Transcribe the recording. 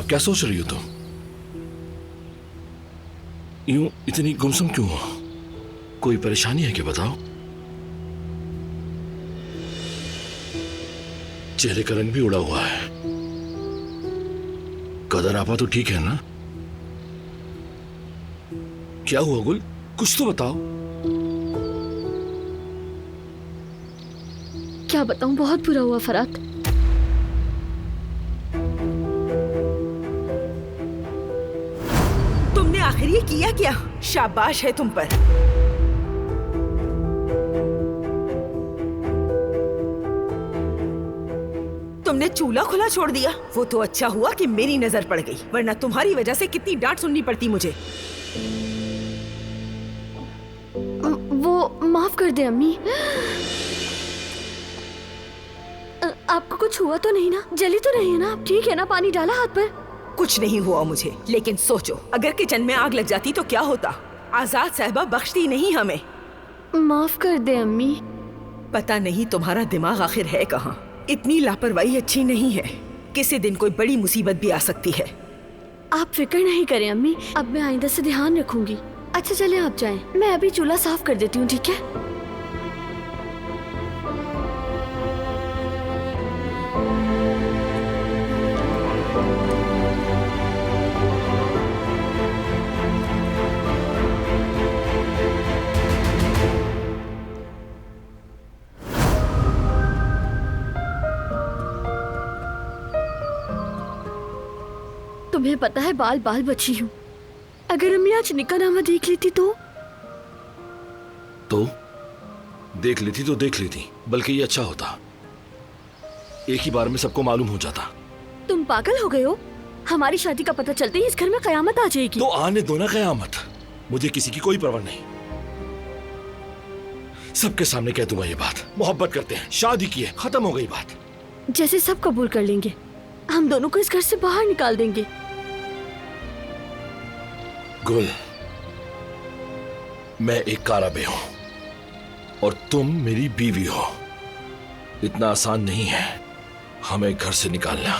क्या सोच रही हो तुम? यूं इतनी गुमसुम क्यों हो? कोई परेशानी है क्या, बताओ? चेहरे का रंग भी उड़ा हुआ है। कदर आपा तो ठीक है ना? क्या हुआ गुल, कुछ तो बताओ। क्या बताऊं, बहुत बुरा हुआ फरात। तुमने आखिर ये किया क्या? शाबाश है तुम पर। तुमने चूल्हा खुला छोड़ दिया। वो तो अच्छा हुआ कि मेरी नजर पड़ गई, वरना तुम्हारी वजह से कितनी डांट सुननी पड़ती मुझे। वो माफ कर दे अम्मी। आपको कुछ हुआ तो नहीं ना? जली तो नहीं है ना? आप ठीक है ना? पानी डाला हाथ पर? कुछ नहीं हुआ मुझे, लेकिन सोचो अगर किचन में आग लग जाती तो क्या होता? आजाद साहिबा बख्शती नहीं हमें। माफ कर दे अम्मी। पता नहीं तुम्हारा दिमाग आखिर है कहाँ। इतनी लापरवाही अच्छी नहीं है। किसी दिन कोई बड़ी मुसीबत भी आ सकती है। आप फिक्र नहीं करें अम्मी, अब मैं आइंदा से ध्यान रखूंगी। अच्छा चले आप जाएं, मैं अभी चूल्हा साफ कर देती हूँ, ठीक है? तुम्हें पता है बाल बाल बची हूँ। अगर अम्मी आज निकाहनामा देख लेती तो देख लेती तो देख लेती, बल्कि ये अच्छा होता। एक ही बार में सबको मालूम हो जाता। तुम पागल हो गए हो? हमारी शादी का पता चलते ही इस घर में कयामत आ जाएगी। तो आने दो ना कयामत, मुझे किसी की कोई परवाह नहीं। सबके सामने कह दूंगा ये बात। मोहब्बत करते हैं, शादी की है, खत्म हो गई बात। जैसे सब कबूल कर लेंगे, हम दोनों को इस घर से बाहर निकाल देंगे। गुल, मैं एक काराबे हूं और तुम मेरी बीवी हो। इतना आसान नहीं है हमें घर से निकालना।